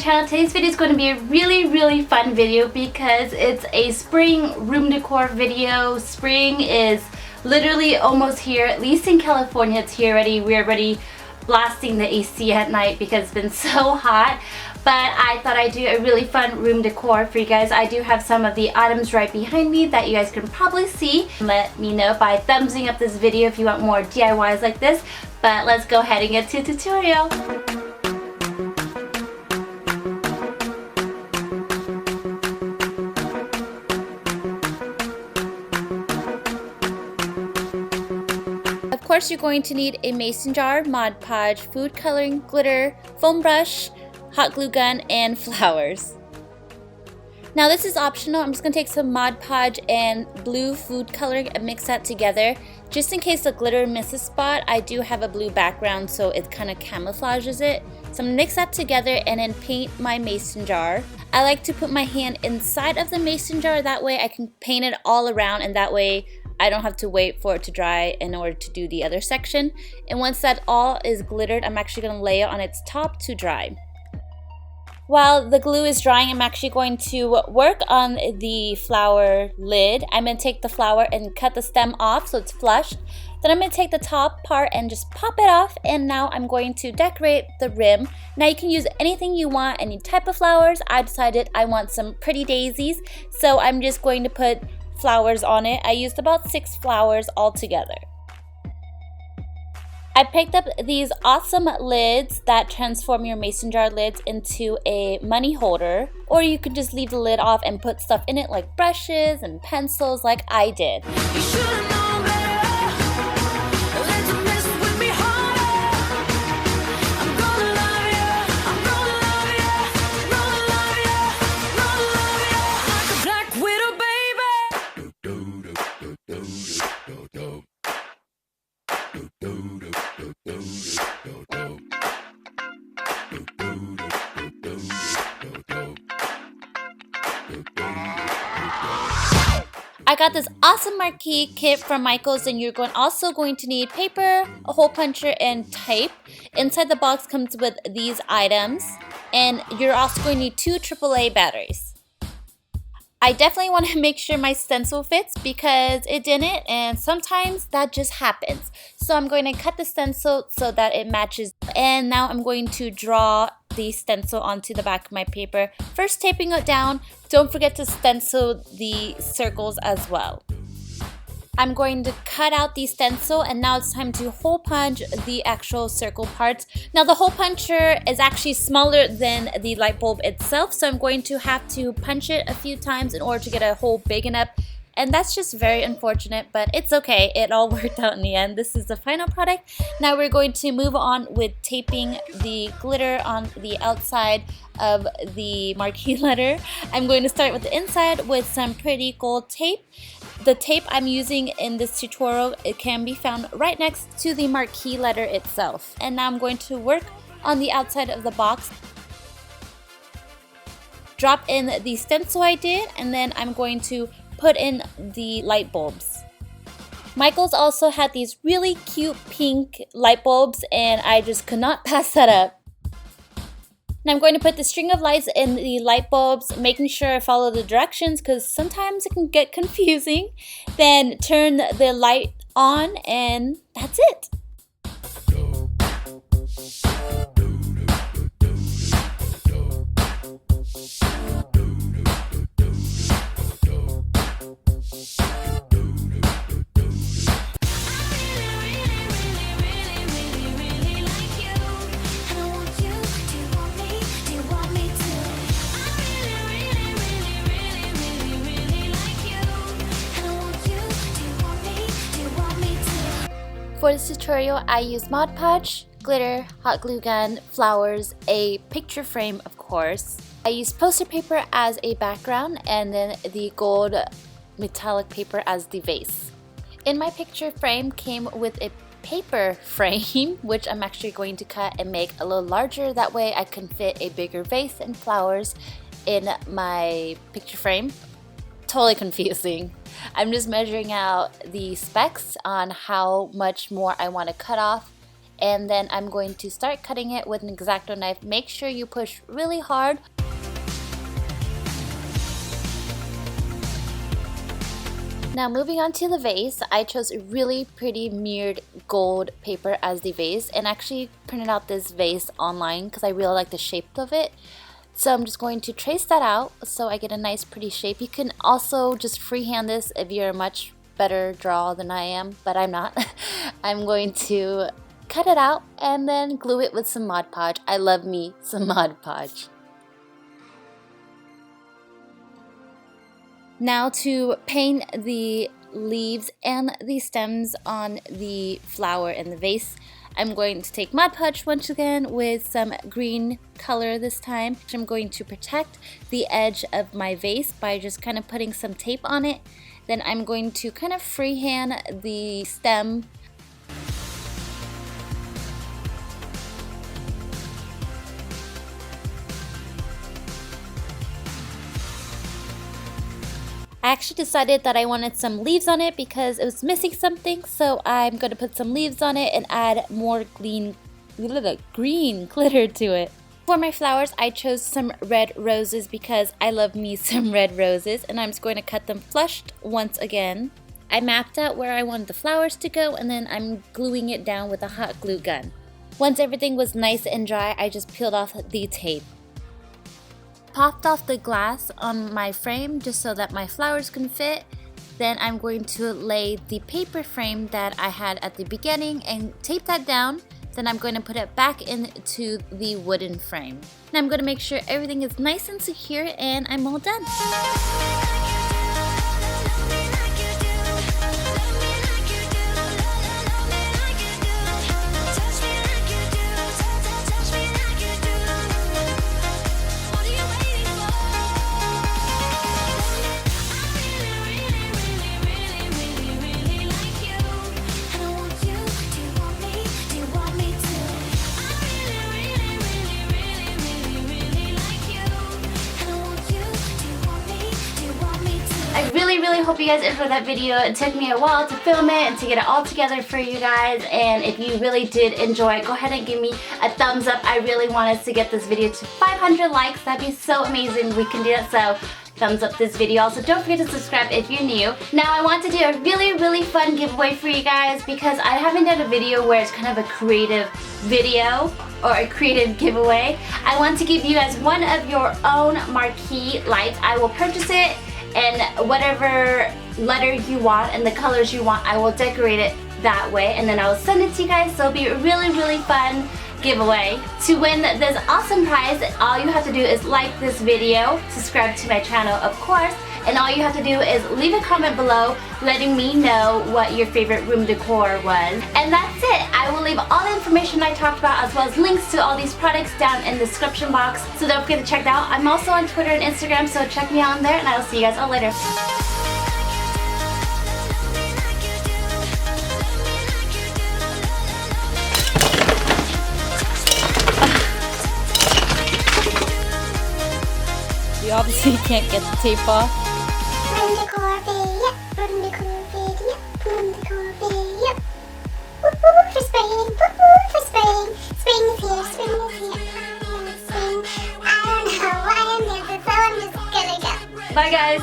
channel. Today's video is going to be a really fun video because it's a spring room decor video. Spring is literally almost here, at least in California. It's here already. We're already blasting the AC at night because it's been so hot. But I thought I'd do a really fun room decor for you guys. I do have some of the items right behind me that you guys can probably see. Let me know by thumbsing up this video if you want more DIYs like this. But let's go ahead and get to the tutorial. Of course, you're going to need a mason jar, Mod Podge, food coloring, glitter, foam brush, hot glue gun, and flowers. Now this is optional. I'm just going to take some Mod Podge and blue food coloring and mix that together. Just in case the glitter misses spot, I do have a blue background so it kind of camouflages it. So I'm going to mix that together and then paint my mason jar. I like to put my hand inside of the mason jar, that way I can paint it all around and that way I don't have to wait for it to dry in order to do the other section. And once that all is glittered, I'm actually going to lay it on its top to dry. While the glue is drying, I'm actually going to work on the flower lid. I'm going to take the flower and cut the stem off so it's flush. Then I'm going to take the top part and just pop it off, and now I'm going to decorate the rim. Now you can use anything you want, any type of flowers. I decided I want some pretty daisies, so I'm just going to put flowers on it. I used about 6 flowers all together. I picked up these awesome lids that transform your mason jar lids into a money holder, or you can just leave the lid off and put stuff in it like brushes and pencils like I did. I got this awesome marquee kit from Michaels, and you're also going to need paper, a hole puncher, and tape. Inside the box comes with these items, and you're also going to need 2 AAA batteries. I definitely want to make sure my stencil fits because it didn't, and sometimes that just happens. So I'm going to cut the stencil so that it matches, and now I'm going to draw the stencil onto the back of my paper. First taping it down. Don't forget to stencil the circles as well. I'm going to cut out the stencil, and now it's time to hole punch the actual circle parts. Now the hole puncher is actually smaller than the light bulb itself, so I'm going to have to punch it a few times in order to get a hole big enough. And that's just very unfortunate, but it's okay. It all worked out in the end. This is the final product. Now we're going to move on with taping the glitter on the outside of the marquee letter. I'm going to start with the inside with some pretty gold tape. The tape I'm using in this tutorial, it can be found right next to the marquee letter itself. And now I'm going to work on the outside of the box. Drop in the stencil I did, and then I'm going to put in the light bulbs. Michaels also had these really cute pink light bulbs, and I just could not pass that up. Now I'm going to put the string of lights in the light bulbs, making sure I follow the directions because sometimes it can get confusing. Then turn the light on, and that's it. For this tutorial, I used Mod Podge, glitter, hot glue gun, flowers, a picture frame of course. I used poster paper as a background and then the gold metallic paper as the vase. In my picture frame came with a paper frame, which I'm actually going to cut and make a little larger. That way I can fit a bigger vase and flowers in my picture frame. Totally confusing. I'm just measuring out the specs on how much more I want to cut off and then I'm going to start cutting it with an X-Acto knife. Make sure you push really hard. Now moving on to the vase, I chose a really pretty mirrored gold paper as the vase, and actually printed out this vase online because I really like the shape of it. So I'm just going to trace that out so I get a nice pretty shape. You can also just freehand this if you're a much better drawer than I am, but I'm not. I'm going to cut it out and then glue it with some Mod Podge. I love me some Mod Podge. Now to paint the leaves and the stems on the flower in the vase, I'm going to take Mod Podge once again with some green color this time. I'm going to protect the edge of my vase by just kind of putting some tape on it. Then I'm going to kind of freehand the stem. I actually decided that I wanted some leaves on it because it was missing something, so I'm going to put some leaves on it and add more green glitter to it. For my flowers, I chose some red roses because I love me some red roses, and I'm just going to cut them flushed once again. I mapped out where I wanted the flowers to go, and then I'm gluing it down with a hot glue gun. Once everything was nice and dry, I just peeled off the tape. Popped off the glass on my frame just so that my flowers can fit. Then I'm going to lay the paper frame that I had at the beginning and tape that down. Then I'm going to put it back into the wooden frame. And I'm going to make sure everything is nice and secure, and I'm all done. I really hope you guys enjoyed that video. It took me a while to film it and to get it all together for you guys, and if you really did enjoy it, go ahead and give me a thumbs up. I really want us to get this video to 500 likes. That'd be so amazing. We can do that, so thumbs up this video. Also, don't forget to subscribe if you're new. Now I want to do a really fun giveaway for you guys because I haven't done a video where it's kind of a creative video or a creative giveaway. I want to give you guys one of your own Marquee lights. I will purchase it, and whatever letter you want and the colors you want, I will decorate it that way, and then I will send it to you guys. So it'll be a really fun giveaway. To win this awesome prize, all you have to do is like this video, subscribe to my channel of course, and all you have to do is leave a comment below letting me know what your favorite room decor was. And that's it. I will leave all the information I talked about as well as links to all these products down in the description box, so don't forget to check that out. I'm also on Twitter and Instagram, so check me out on there, and I will see you guys all later. You obviously can't get the tape off. Room decor video, room decor video, room decor video. Whoop whoop for spring, whoop whoop for spring. Spring is here, spring is here. Spring. I don't know why I'm here, so I'm just gonna go. Bye guys.